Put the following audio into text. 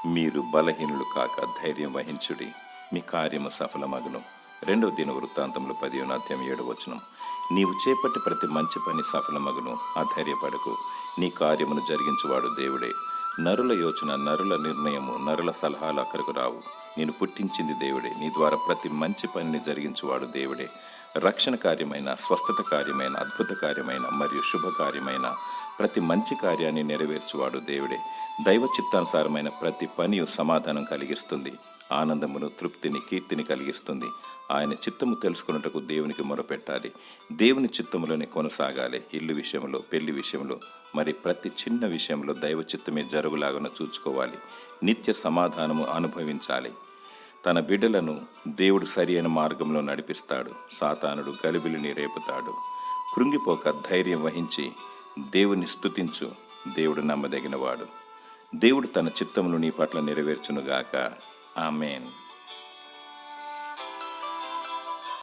మీరు బలహీనులు కాక ధైర్యం వహించుడి, మీ కార్యము సఫలమగును. 2 దినవృత్తాంతములు 10:7. నీవు చేపట్టి ప్రతి మంచి పని సఫలమగును, అధైర్యపడకు, నీ కార్యమును జరిగించువాడు దేవుడే. నరుల యోచన, నరుల నిర్ణయము, నరుల సలహాలు అక్కడకు రావు. నేను పుట్టించింది దేవుడే, నీ ద్వారా ప్రతి మంచి పనిని జరిగించువాడు దేవుడే. రక్షణ కార్యమైన, స్వస్థత కార్యమైన, అద్భుత కార్యమైన మరియు శుభకార్యమైన ప్రతి మంచి కార్యాన్ని నెరవేర్చువాడు దేవుడే. దైవ చిత్తానుసారమైన ప్రతి పనియు సమాధానం కలిగిస్తుంది, ఆనందమును, తృప్తిని, కీర్తిని కలిగిస్తుంది. ఆయన చిత్తము తెలుసుకున్నటకు దేవునికి మొరపెట్టాలి, దేవుని చిత్తములోనే కొనసాగాలి. ఇల్లు విషయంలో, పెళ్లి విషయంలో, మరి ప్రతి చిన్న విషయంలో దైవ చిత్తమే జరుగులాగా చూసుకోవాలి. నిత్య సమాధానము అనుభవించాలి. తన బిడ్డలను దేవుడు సరి అయిన మార్గంలో నడిపిస్తాడు. సాతానుడు గలిబిలిని రేపుతాడు. కృంగిపోక ధైర్యం వహించి దేవుని స్తుతించు. దేవుడు నమ్మదగినవాడు. దేవుడు తన చిత్తమును నీ పట్ల నెరవేర్చునుగాక. ఆమేన్.